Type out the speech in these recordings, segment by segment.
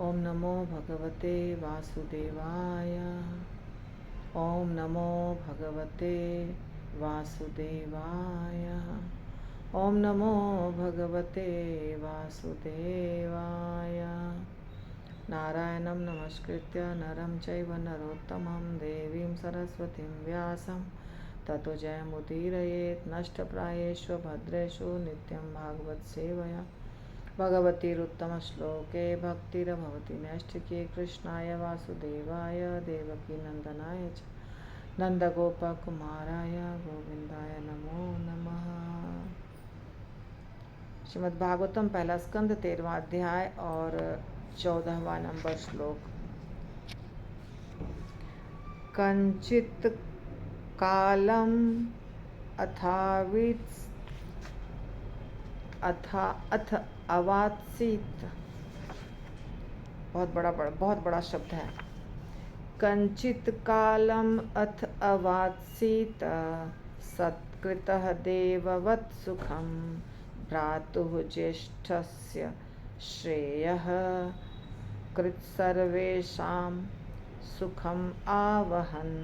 ओम नमो भगवते वासुदेवाय। ओम नमो भगवते वासुदेवाय। ओम नमो भगवते वासुदेवाय। नारायणं नमस्कृत्य नरं चैव नरोत्तमं देवीं सरस्वतीं व्यासं ततो जयमुदीरयेत्। नष्टप्रायेषु भद्रेषु नित्यं भागवत सेवया भगवतीरुत्तमश्लोके भक्तिर्भवति नैष्ठिके। कृष्णाय वासुदेवाय देवकीनन्दनाय च नन्दगोपकुमाराय गोविन्दाय नमो नमः। श्रीमद्भागवतम पहला स्कंद 13वां अध्याय और 14वां नंबर श्लोक। कंचित कालम अथ अवात्सीत। बहुत बड़ा शब्द है। कंचित कालम अथ अवात्सीत सत्कृतः देववत् सुखं भ्रातुः ज्येष्ठस्य श्रेयः कृत् सर्वेषां सुखम आवहन्।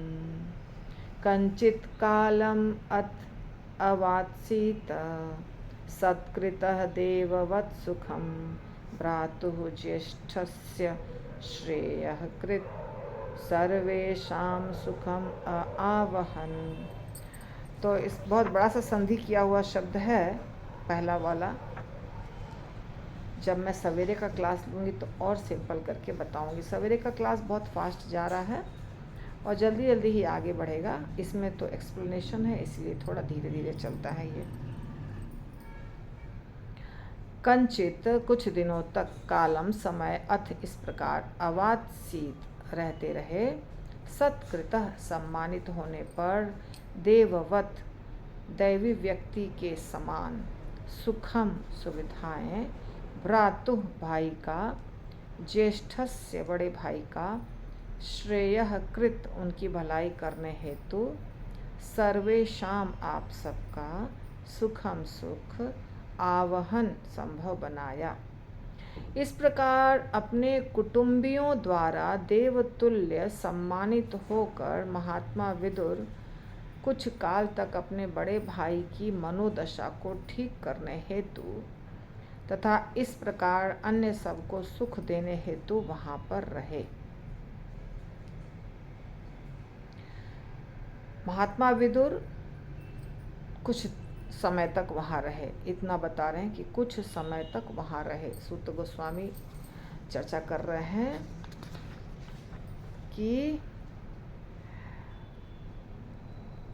कंचित कालम अथ अवात्सीत सत्कृतः देववत् सुखं भ्रातुः ज्येष्ठस्य श्रेयः कृत् सर्वेषां सुखम आवहन्। तो इस बहुत बड़ा सा संधि किया हुआ शब्द है पहला वाला। जब मैं सवेरे का क्लास लूँगी तो और सिंपल करके बताऊँगी। सवेरे का क्लास बहुत फास्ट जा रहा है और जल्दी जल्दी ही आगे बढ़ेगा। इसमें तो एक्सप्लेनेशन है, इसलिए थोड़ा धीरे धीरे चलता है ये। कंचित कुछ दिनों तक, कालम समय, अथ इस प्रकार, अवात्सीत रहते रहे, सत्कृतः सम्मानित होने पर, देववत दैवी व्यक्ति के समान, सुखम सुविधाएं, भ्रातुः भाई का, ज्येष्ठस्य बड़े भाई का, श्रेयः कृत उनकी भलाई करने हेतु, सर्वेषाम आप सबका, सुखम सुख, आवहन संभव बनाया। इस प्रकार अपने कुटुंबियों द्वारा देवतुल्य सम्मानित होकर महात्मा विदुर कुछ काल तक अपने बड़े भाई की मनोदशा को ठीक करने हेतु तथा इस प्रकार अन्य सबको सुख देने हेतु वहां पर रहे। महात्मा विदुर कुछ समय तक वहाँ रहे। इतना बता रहे हैं कि कुछ समय तक वहाँ रहे। सूत गोस्वामी चर्चा कर रहे हैं कि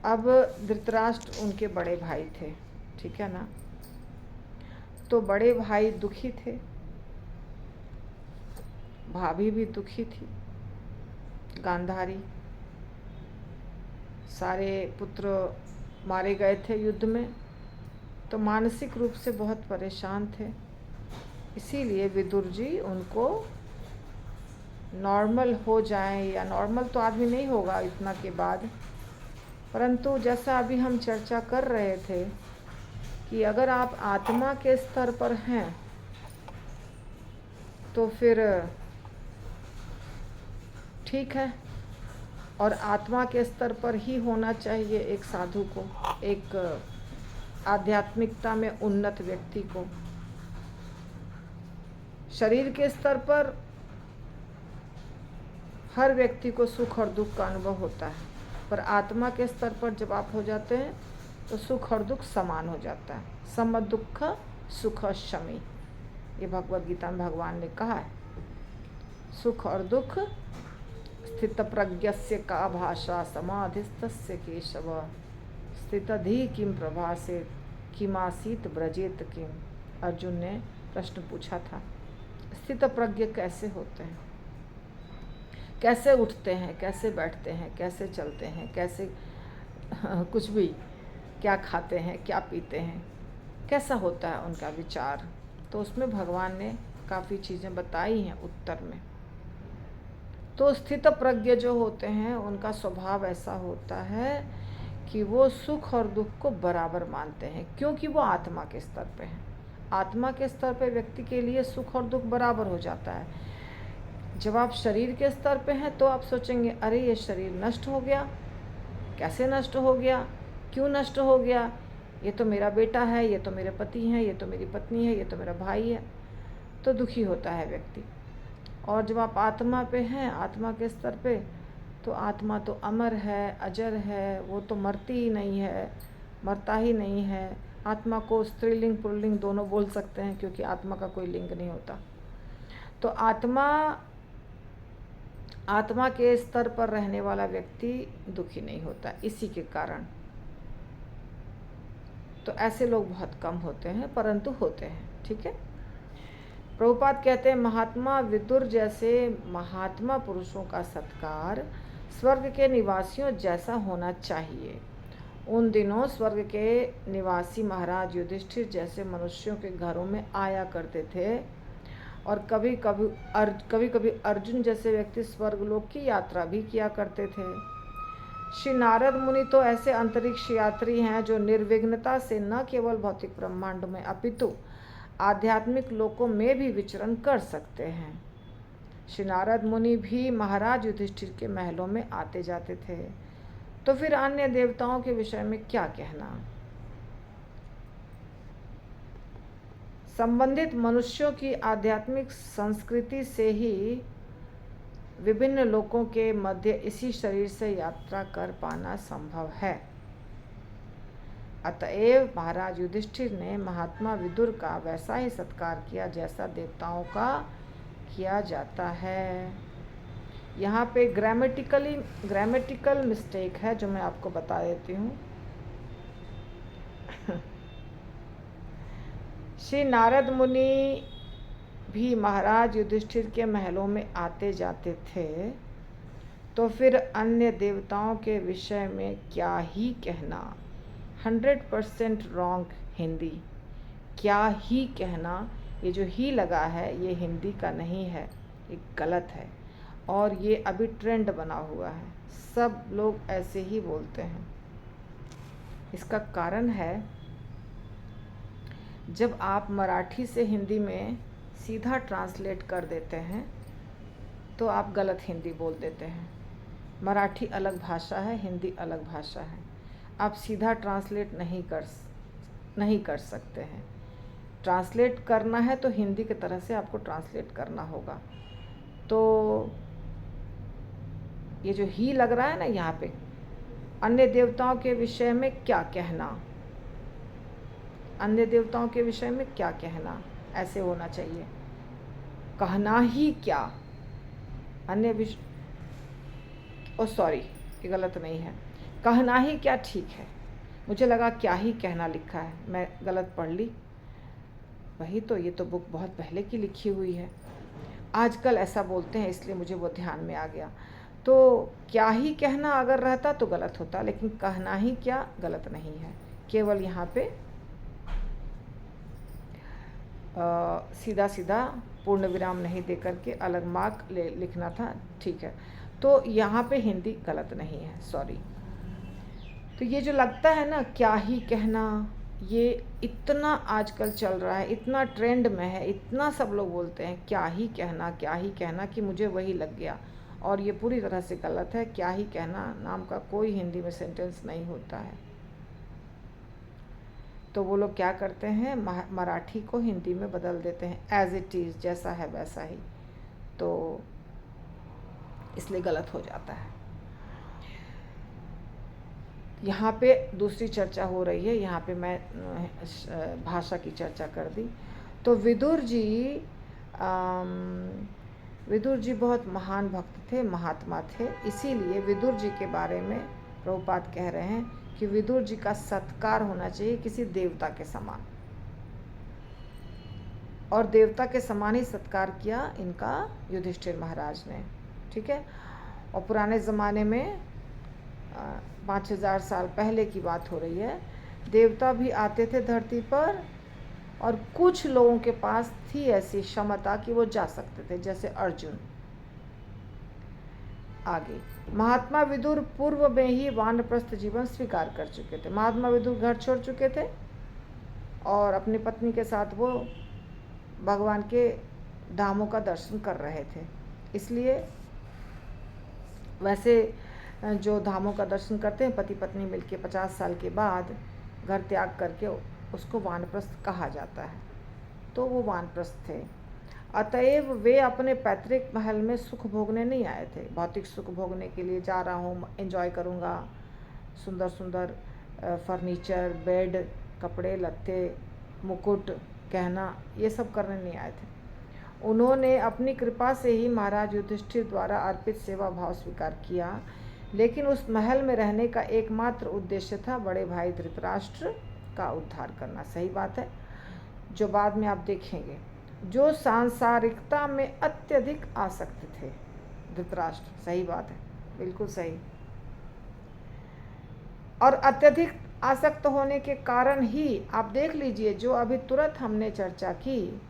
अब धृतराष्ट्र उनके बड़े भाई थे, ठीक है ना। तो बड़े भाई दुखी थे, भाभी भी दुखी थी, गांधारी, सारे पुत्र मारे गए थे युद्ध में, तो मानसिक रूप से बहुत परेशान थे। इसीलिए विदुर जी उनको नॉर्मल हो जाएं, या नॉर्मल तो आदमी नहीं होगा इतना के बाद, परंतु जैसा अभी हम चर्चा कर रहे थे कि अगर आप आत्मा के स्तर पर हैं तो फिर ठीक है, और आत्मा के स्तर पर ही होना चाहिए एक साधु को, एक आध्यात्मिकता में उन्नत व्यक्ति को। शरीर के स्तर पर हर व्यक्ति को सुख और दुख का अनुभव होता है, पर आत्मा के स्तर पर जब आप हो जाते हैं तो सुख और दुख समान हो जाता है। सम दुख सुख शमी, ये भगवद गीता में भगवान ने कहा है। सुख और दुख स्थित प्रज्ञस्य का भाषा समाधिस्थस्य केशव स्थितधि किम प्रभासे किमासीत ब्रजेत किम। अर्जुन ने प्रश्न पूछा था, स्थित प्रज्ञ कैसे होते हैं, कैसे उठते हैं, कैसे बैठते हैं, कैसे चलते हैं, कैसे कुछ भी, क्या खाते हैं, क्या पीते हैं, कैसा होता है उनका विचार। तो उसमें भगवान ने काफ़ी चीज़ें बताई हैं उत्तर में। तो स्थित प्रज्ञ जो होते हैं उनका स्वभाव ऐसा होता है कि वो सुख और दुख को बराबर मानते हैं, क्योंकि वो आत्मा के स्तर पे हैं। आत्मा के स्तर पे व्यक्ति के लिए सुख और दुख बराबर हो जाता है। जब आप शरीर के स्तर पे हैं तो आप सोचेंगे अरे ये शरीर नष्ट हो गया, कैसे नष्ट हो गया, क्यों नष्ट हो गया, ये तो मेरा बेटा है, ये तो मेरे पति हैं, ये तो मेरी पत्नी है, ये तो मेरा भाई है, तो दुखी होता है व्यक्ति। और जब आप आत्मा पे हैं, आत्मा के स्तर पे, तो आत्मा तो अमर है, अजर है, वो तो मरती ही नहीं है, मरता ही नहीं है। आत्मा को स्त्रीलिंग पुल्लिंग दोनों बोल सकते हैं, क्योंकि आत्मा का कोई लिंग नहीं होता। तो आत्मा के स्तर पर रहने वाला व्यक्ति दुखी नहीं होता इसी के कारण। तो ऐसे लोग बहुत कम होते हैं, परंतु होते हैं, ठीक है। प्रभुपाद कहते हैं महात्मा विदुर जैसे महात्मा पुरुषों का सत्कार स्वर्ग के निवासियों जैसा होना चाहिए। उन दिनों स्वर्ग के निवासी महाराज युधिष्ठिर जैसे मनुष्यों के घरों में आया करते थे, और कभी कभी अर्जुन जैसे व्यक्ति स्वर्गलोक की यात्रा भी किया करते थे। श्री नारद मुनि तो ऐसे अंतरिक्ष यात्री हैं जो निर्विघ्नता से न केवल भौतिक ब्रह्मांड में अपितु आध्यात्मिक लोकों में भी विचरण कर सकते हैं। श्री नारद मुनि भी महाराज युधिष्ठिर के महलों में आते जाते थे, तो फिर अन्य देवताओं के विषय में क्या कहना। संबंधित मनुष्यों की आध्यात्मिक संस्कृति से ही विभिन्न लोकों के मध्य इसी शरीर से यात्रा कर पाना संभव है। अतएव महाराज युधिष्ठिर ने महात्मा विदुर का वैसा ही सत्कार किया जैसा देवताओं का किया जाता है। यहाँ पे ग्रामेटिकल मिस्टेक है जो मैं आपको बता देती हूँ। श्री नारद मुनि भी महाराज युधिष्ठिर के महलों में आते जाते थे, तो फिर अन्य देवताओं के विषय में क्या ही कहना। 100% रॉन्ग हिंदी। क्या ही कहना, ये जो ही लगा है ये हिंदी का नहीं है, ये गलत है, और ये अभी ट्रेंड बना हुआ है, सब लोग ऐसे ही बोलते हैं। इसका कारण है, जब आप मराठी से हिंदी में सीधा ट्रांसलेट कर देते हैं तो आप गलत हिंदी बोल देते हैं। मराठी अलग भाषा है, हिंदी अलग भाषा है। आप सीधा ट्रांसलेट नहीं कर सकते हैं। ट्रांसलेट करना है तो हिंदी की तरह से आपको ट्रांसलेट करना होगा। तो ये जो ही लग रहा है ना यहाँ पे, अन्य देवताओं के विषय में क्या कहना, अन्य देवताओं के विषय में क्या कहना, ऐसे होना चाहिए। कहना ही क्या, अन्य सॉरी, ये गलत नहीं है। कहना ही क्या ठीक है। मुझे लगा क्या ही कहना लिखा है, मैं गलत पढ़ ली। वही तो, ये तो बुक बहुत पहले की लिखी हुई है। आजकल ऐसा बोलते हैं, इसलिए मुझे वो ध्यान में आ गया। तो क्या ही कहना अगर रहता तो गलत होता, लेकिन कहना ही क्या गलत नहीं है। केवल यहाँ पे सीधा सीधा पूर्ण विराम नहीं दे करके अलग मार्क लिखना था, ठीक है। तो यहाँ पे हिंदी गलत नहीं है, सॉरी। तो ये जो लगता है ना क्या ही कहना, ये इतना आजकल चल रहा है, इतना ट्रेंड में है, इतना सब लोग बोलते हैं क्या ही कहना कि मुझे वही लग गया। और ये पूरी तरह से गलत है। क्या ही कहना नाम का कोई हिंदी में सेंटेंस नहीं होता है। तो वो लोग क्या करते हैं, मराठी को हिंदी में बदल देते हैं, एज इट इज़, जैसा है वैसा ही। तो इसलिए गलत हो जाता है। यहाँ पे दूसरी चर्चा हो रही है, यहाँ पे मैं भाषा की चर्चा कर दी। तो विदुर जी बहुत महान भक्त थे, महात्मा थे। इसीलिए विदुर जी के बारे में प्रभुपाद कह रहे हैं कि विदुर जी का सत्कार होना चाहिए किसी देवता के समान, और देवता के समान ही सत्कार किया इनका युधिष्ठिर महाराज ने, ठीक है। और पुराने ज़माने में 5000 साल पहले की बात हो रही है, देवता भी आते थे धरती पर, और कुछ लोगों के पास थी ऐसी क्षमता कि वो जा सकते थे, जैसे अर्जुन। आगे, महात्मा विदुर पूर्व में ही वानप्रस्थ जीवन स्वीकार कर चुके थे। महात्मा विदुर घर छोड़ चुके थे और अपनी पत्नी के साथ वो भगवान के धामों का दर्शन कर रहे थे। इसलिए वैसे जो धामों का दर्शन करते हैं पति पत्नी मिलके 50 साल के बाद घर त्याग करके, उसको वानप्रस्थ कहा जाता है। तो वो वानप्रस्थ थे। अतएव वे अपने पैतृक महल में सुख भोगने नहीं आए थे। भौतिक सुख भोगने के लिए जा रहा हूँ, एंजॉय करूँगा, सुंदर सुंदर फर्नीचर, बेड, कपड़े लत्ते, मुकुट, गहना, ये सब करने नहीं आए थे। उन्होंने अपनी कृपा से ही महाराज युधिष्ठिर द्वारा अर्पित सेवा भाव स्वीकार किया, लेकिन उस महल में रहने का एकमात्र उद्देश्य था बड़े भाई धृतराष्ट्र का उद्धार करना। सही बात है, जो बाद में आप देखेंगे, जो सांसारिकता में अत्यधिक आसक्त थे धृतराष्ट्र। सही बात है, बिल्कुल सही। और अत्यधिक आसक्त होने के कारण ही आप देख लीजिए, जो अभी तुरंत हमने चर्चा की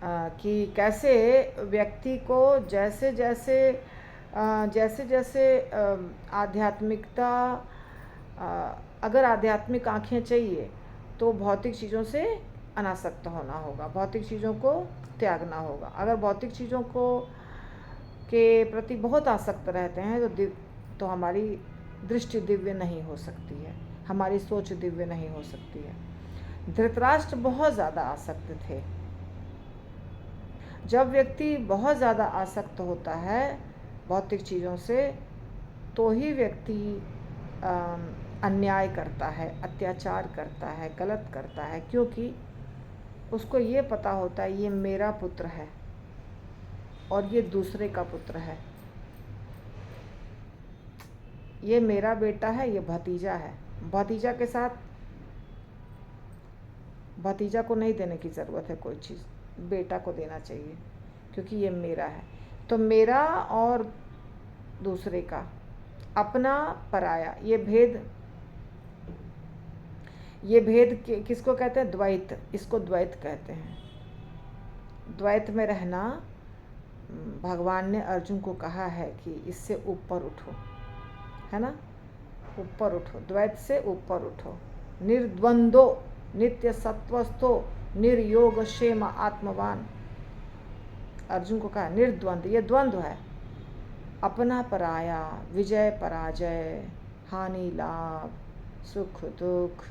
कि कैसे व्यक्ति को जैसे जैसे आध्यात्मिकता, अगर आध्यात्मिक आँखें चाहिए तो भौतिक चीज़ों से अनासक्त होना होगा, भौतिक चीज़ों को त्यागना होगा। अगर भौतिक चीज़ों को के प्रति बहुत आसक्त रहते हैं तो हमारी दृष्टि दिव्य नहीं हो सकती है, हमारी सोच दिव्य नहीं हो सकती है। धृतराष्ट्र बहुत ज़्यादा आसक्त थे। जब व्यक्ति बहुत ज़्यादा आसक्त होता है भौतिक चीज़ों से, तो ही व्यक्ति अन्याय करता है, अत्याचार करता है, गलत करता है, क्योंकि उसको ये पता होता है ये मेरा पुत्र है और ये दूसरे का पुत्र है, ये मेरा बेटा है, ये भतीजा है। भतीजा के साथ भतीजा को नहीं देने की ज़रूरत है कोई चीज़, बेटा को देना चाहिए, क्योंकि ये मेरा है। तो मेरा और दूसरे का, अपना पराया, ये भेद किसको कहते हैं? द्वैत। इसको द्वैत कहते हैं। द्वैत में रहना, भगवान ने अर्जुन को कहा है कि इससे ऊपर उठो, है ना, ऊपर उठो, द्वैत से ऊपर उठो। निर्द्वंदो नित्य सत्वस्थो निर्योग क्षेम आत्मवान। अर्जुन को कहा निर्द्वंद, ये द्वंद्व है, अपना पराया, विजय पराजय, हानि लाभ, सुख दुख।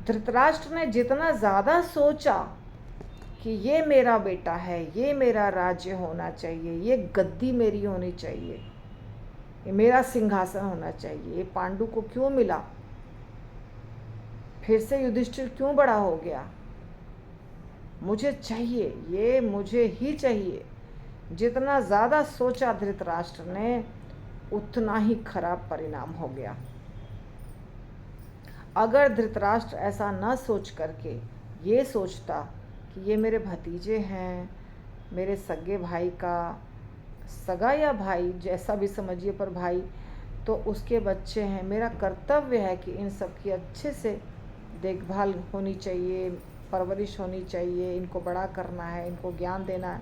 धृतराष्ट्र ने जितना ज़्यादा सोचा कि ये मेरा बेटा है, ये मेरा राज्य होना चाहिए, ये गद्दी मेरी होनी चाहिए, ये मेरा सिंहासन होना चाहिए, ये पांडु को क्यों मिला, फिर से युधिष्ठिर क्यों बड़ा हो गया, मुझे चाहिए, ये मुझे ही चाहिए। जितना ज़्यादा सोचा धृतराष्ट्र ने, उतना ही खराब परिणाम हो गया। अगर धृतराष्ट्र ऐसा न सोच करके ये सोचता कि ये मेरे भतीजे हैं, मेरे सगे भाई का, सगा या भाई जैसा भी समझिए, पर भाई, तो उसके बच्चे हैं, मेरा कर्तव्य है कि इन सब की अच्छे से देखभाल होनी चाहिए, परवरिश होनी चाहिए, इनको बड़ा करना है, इनको ज्ञान देना है,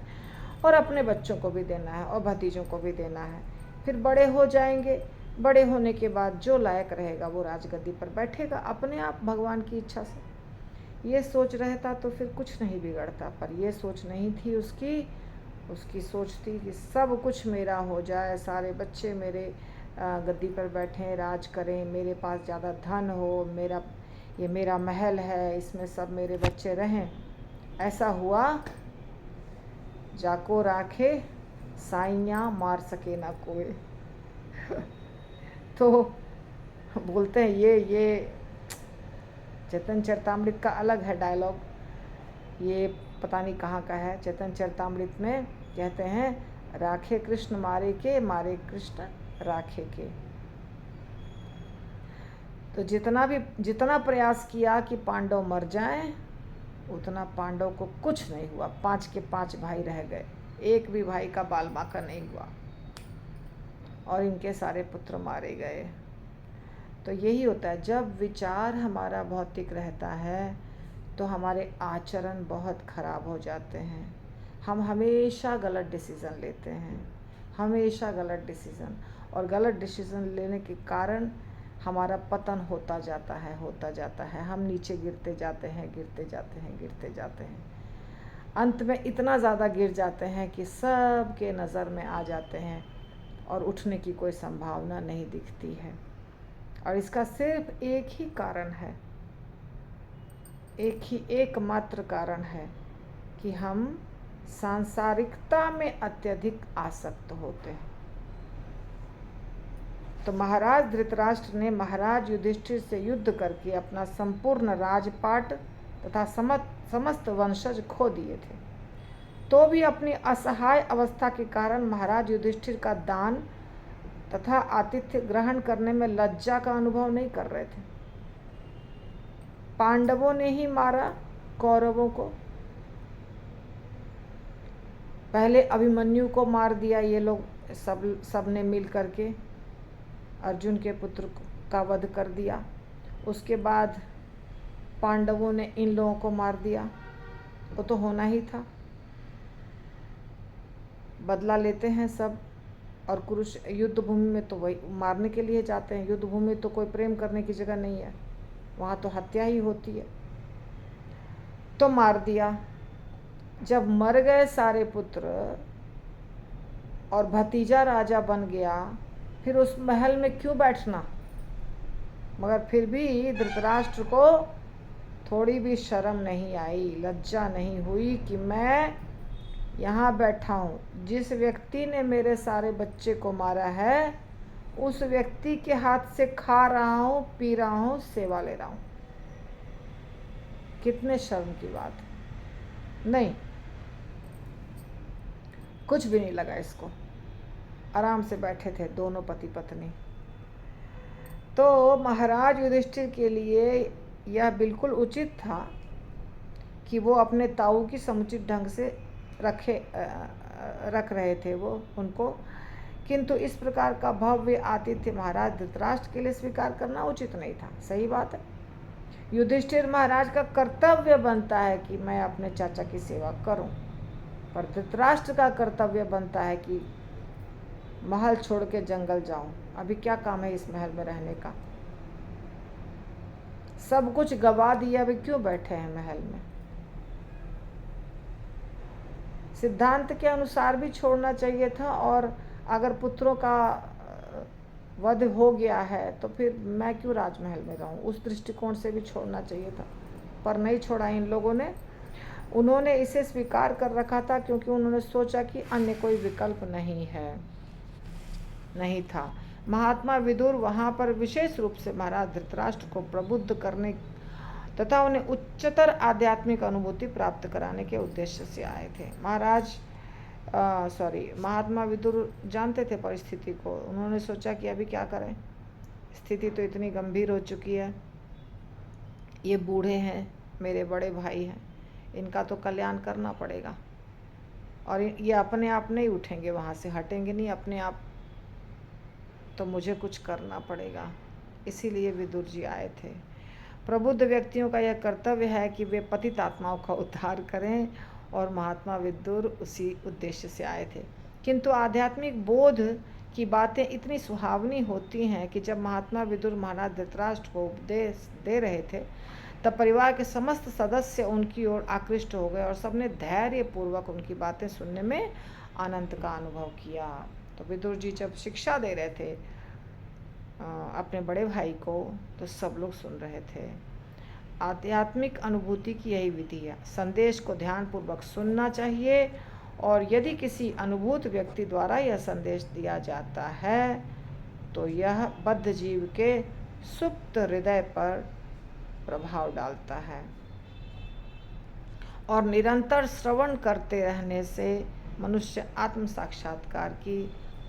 और अपने बच्चों को भी देना है और भतीजों को भी देना है। फिर बड़े हो जाएंगे, बड़े होने के बाद जो लायक रहेगा वो राजगद्दी पर बैठेगा अपने आप, भगवान की इच्छा से। ये सोच रहता तो फिर कुछ नहीं बिगड़ता, पर ये सोच नहीं थी उसकी सोच थी कि सब कुछ मेरा हो जाए, सारे बच्चे मेरे गद्दी पर बैठें, राज करें, मेरे पास ज़्यादा धन हो, ये मेरा महल है, इसमें सब मेरे बच्चे रहें। ऐसा हुआ, जाको राखे साइयाँ मार सके ना कोई। तो बोलते हैं ये चैतन्य चरितामृत का अलग है डायलॉग, ये पता नहीं कहाँ का है। चैतन्य चरितामृत में कहते हैं, राखे कृष्ण मारे के, मारे कृष्ण राखे के। तो जितना प्रयास किया कि पांडव मर जाएं, उतना पांडव को कुछ नहीं हुआ। 5 के 5 भाई रह गए, एक भी भाई का बाल बांका नहीं हुआ, और इनके सारे पुत्र मारे गए। तो यही होता है, जब विचार हमारा भौतिक रहता है तो हमारे आचरण बहुत खराब हो जाते हैं। हम हमेशा गलत डिसीज़न लेते हैं, हमेशा गलत डिसीज़न, और गलत डिसीज़न लेने के कारण हमारा पतन होता जाता है, हम नीचे गिरते जाते हैं। अंत में इतना ज़्यादा गिर जाते हैं कि सबके नज़र में आ जाते हैं और उठने की कोई संभावना नहीं दिखती है। और इसका सिर्फ एक ही कारण है, एकमात्र कारण है कि हम सांसारिकता में अत्यधिक आसक्त होते हैं। तो महाराज धृतराष्ट्र ने महाराज युधिष्ठिर से युद्ध करके अपना संपूर्ण राजपाट तथा समस्त वंशज खो दिए थे, तो भी अपनी असहाय अवस्था के कारण महाराज युधिष्ठिर का दान तथा आतिथ्य ग्रहण करने में लज्जा का अनुभव नहीं कर रहे थे। पांडवों ने ही मारा कौरवों को, पहले अभिमन्यु को मार दिया ये लोग सब ने मिल करके, अर्जुन के पुत्र का वध कर दिया। उसके बाद पांडवों ने इन लोगों को मार दिया, वो तो होना ही था, बदला लेते हैं सब। और युद्ध भूमि में तो वही मारने के लिए जाते हैं, युद्ध भूमि तो कोई प्रेम करने की जगह नहीं है, वहाँ तो हत्या ही होती है। तो मार दिया। जब मर गए सारे पुत्र और भतीजा राजा बन गया, फिर उस महल में क्यों बैठना। मगर फिर भी धृतराष्ट्र को थोड़ी भी शर्म नहीं आई, लज्जा नहीं हुई कि मैं यहाँ बैठा हूँ, जिस व्यक्ति ने मेरे सारे बच्चे को मारा है उस व्यक्ति के हाथ से खा रहा हूँ, पी रहा हूँ, सेवा ले रहा हूँ। कितने शर्म की बात है। नहीं, कुछ भी नहीं लगा इसको, आराम से बैठे थे दोनों पति पत्नी। तो महाराज युधिष्ठिर के लिए यह बिल्कुल उचित था कि वो अपने ताऊ की समुचित ढंग से रख रहे थे वो उनको, किंतु इस प्रकार का भव्य आतिथ्य महाराज धृतराष्ट्र के लिए स्वीकार करना उचित नहीं था। सही बात है, युधिष्ठिर महाराज का कर्तव्य बनता है कि मैं अपने चाचा की सेवा करूं, पर धृतराष्ट्र का कर्तव्य बनता है कि महल छोड़ के जंगल जाऊं, अभी क्या काम है इस महल में रहने का, सब कुछ गवा दिया, अभी क्यों बैठे हैं महल में। सिद्धांत के अनुसार भी छोड़ना चाहिए था, और अगर पुत्रों का वध हो गया है तो फिर मैं क्यों राजमहल में रहूं, उस दृष्टिकोण से भी छोड़ना चाहिए था, पर नहीं छोड़ा इन लोगों ने। उन्होंने इसे स्वीकार कर रखा था क्योंकि उन्होंने सोचा कि अन्य कोई विकल्प नहीं था। महात्मा विदुर वहाँ पर विशेष रूप से महाराज धृतराष्ट्र को प्रबुद्ध करने तथा उन्हें उच्चतर आध्यात्मिक अनुभूति प्राप्त कराने के उद्देश्य से आए थे। महात्मा विदुर जानते थे परिस्थिति को। उन्होंने सोचा कि अभी क्या करें, स्थिति तो इतनी गंभीर हो चुकी है, ये बूढ़े हैं, मेरे बड़े भाई हैं, इनका तो कल्याण करना पड़ेगा, और ये अपने आप नहीं उठेंगे, वहाँ से हटेंगे नहीं अपने आप, तो मुझे कुछ करना पड़ेगा। इसीलिए विदुर जी आए थे। प्रबुद्ध व्यक्तियों का यह कर्तव्य है कि वे पतित आत्माओं का उद्धार करें, और महात्मा विदुर उसी उद्देश्य से आए थे। किंतु आध्यात्मिक बोध की बातें इतनी सुहावनी होती हैं कि जब महात्मा विदुर महाराज धृतराष्ट्र को उपदेश दे रहे थे तब परिवार के समस्त सदस्य उनकी ओर आकृष्ट हो गए और सबने धैर्य पूर्वक उनकी बातें सुनने में आनंद का अनुभव किया। तो विदुर जी जब शिक्षा दे रहे थे अपने बड़े भाई को, तो सब लोग सुन रहे थे। आध्यात्मिक अनुभूति की यही विधि है, संदेश को ध्यानपूर्वक सुनना चाहिए, और यदि किसी अनुभूत व्यक्ति द्वारा यह संदेश दिया जाता है तो यह बद्ध जीव के सुप्त हृदय पर प्रभाव डालता है, और निरंतर श्रवण करते रहने से मनुष्य आत्म साक्षात्कार की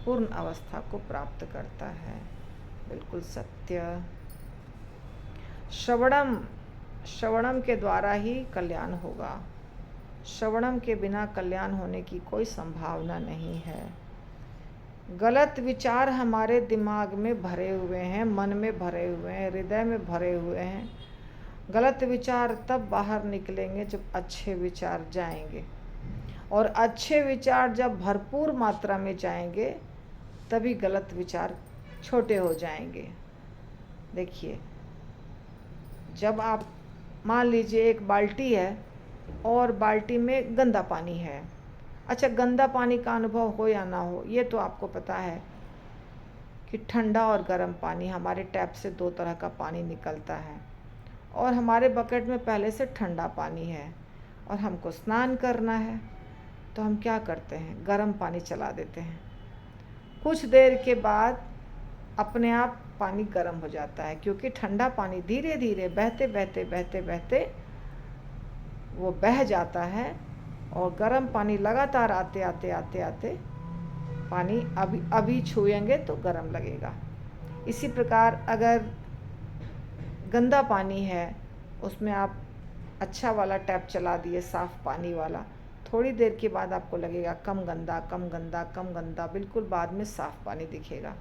पूर्ण अवस्था को प्राप्त करता है। बिल्कुल सत्य। श्रवणम के द्वारा ही कल्याण होगा, श्रवणम के बिना कल्याण होने की कोई संभावना नहीं है। गलत विचार हमारे दिमाग में भरे हुए हैं, मन में भरे हुए हैं, हृदय में भरे हुए हैं। गलत विचार तब बाहर निकलेंगे जब अच्छे विचार जाएंगे, और अच्छे विचार जब भरपूर मात्रा में जाएंगे तभी गलत विचार छोटे हो जाएंगे। देखिए, जब आप मान लीजिए एक बाल्टी है और बाल्टी में गंदा पानी है। अच्छा, गंदा पानी का अनुभव हो या ना हो, ये तो आपको पता है कि ठंडा और गर्म पानी, हमारे टैप से दो तरह का पानी निकलता है और हमारे बकेट में पहले से ठंडा पानी है और हमको स्नान करना है, तो हम क्या करते हैं, गर्म पानी चला देते हैं। कुछ देर के बाद अपने आप पानी गर्म हो जाता है, क्योंकि ठंडा पानी धीरे धीरे बहते बहते बहते बहते वो बह जाता है और गर्म पानी लगातार आते आते आते आते पानी अभी छुएंगे तो गर्म लगेगा। इसी प्रकार अगर गंदा पानी है, उसमें आप अच्छा वाला टैप चला दिए, साफ़ पानी वाला, थोड़ी देर के बाद आपको लगेगा कम गंदा कम गंदा कम गंदा, बिल्कुल बाद में साफ़ पानी दिखेगा।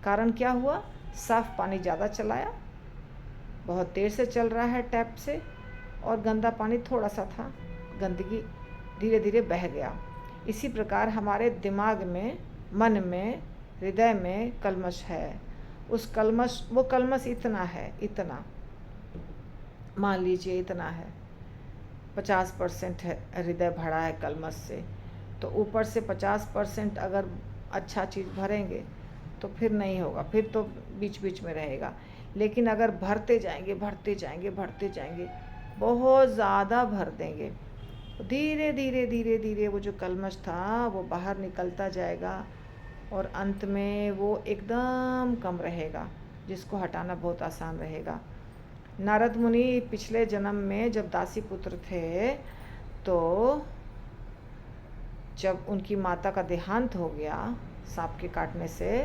कारण क्या हुआ, साफ़ पानी ज़्यादा चलाया, बहुत देर से चल रहा है टैप से, और गंदा पानी थोड़ा सा था, गंदगी धीरे धीरे बह गया। इसी प्रकार हमारे दिमाग में, मन में, हृदय में कल्मश है। वो कल्मश इतना है, इतना मान लीजिए इतना है, 50% है, हृदय भरा है कल्मश से, तो ऊपर से 50% अगर अच्छा चीज़ भरेंगे तो फिर नहीं होगा, फिर तो बीच बीच में रहेगा। लेकिन अगर भरते जाएंगे भरते जाएंगे भरते जाएंगे, बहुत ज़्यादा भर देंगे, धीरे धीरे धीरे धीरे वो जो कल्मश था वो बाहर निकलता जाएगा और अंत में वो एकदम कम रहेगा, जिसको हटाना बहुत आसान रहेगा। नारद मुनि पिछले जन्म में जब दासी पुत्र थे, तो जब उनकी माता का देहांत हो गया सांप के काटने से,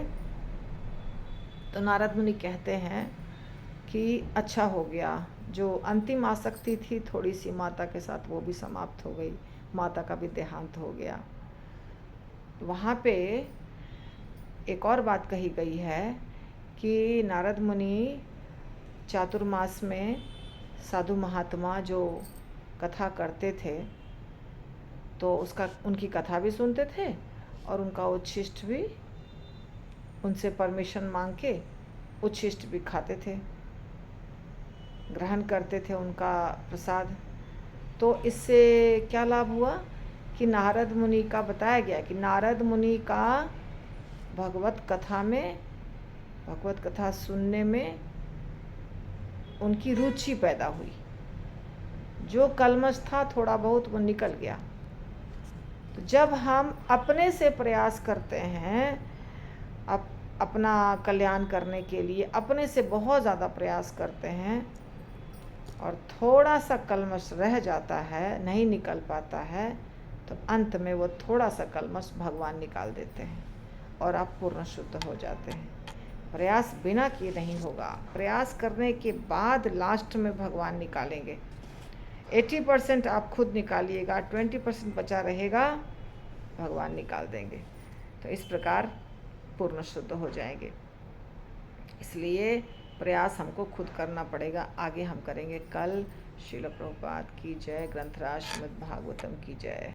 तो नारद मुनि कहते हैं कि अच्छा हो गया, जो अंतिम आसक्ति थी थोड़ी सी माता के साथ, वो भी समाप्त हो गई, माता का भी देहांत हो गया। वहाँ पे एक और बात कही गई है कि नारद मुनि चातुर्मास में साधु महात्मा जो कथा करते थे, तो उनकी कथा भी सुनते थे और उनका उच्छिष्ट भी, उनसे परमिशन मांग के उच्छिष्ट भी खाते थे, ग्रहण करते थे उनका प्रसाद। तो इससे क्या लाभ हुआ कि नारद मुनि का बताया गया कि नारद मुनि का भगवत कथा सुनने में उनकी रुचि पैदा हुई, जो कल्मश था थोड़ा बहुत वो निकल गया। तो जब हम अपने से प्रयास करते हैं अपना कल्याण करने के लिए, अपने से बहुत ज़्यादा प्रयास करते हैं और थोड़ा सा कल्मश रह जाता है, नहीं निकल पाता है, तो अंत में वो थोड़ा सा कल्मश भगवान निकाल देते हैं और आप पूर्ण शुद्ध हो जाते हैं। प्रयास बिना किए नहीं होगा, प्रयास करने के बाद लास्ट में भगवान निकालेंगे। 80% आप खुद निकालिएगा, 20% बचा रहेगा, भगवान निकाल देंगे। तो इस प्रकार पूर्ण शुद्ध हो जाएंगे। इसलिए प्रयास हमको खुद करना पड़ेगा। आगे हम करेंगे कल। श्रील प्रभुपाद की जय। ग्रंथराज श्रीमद् भागवतम की जय।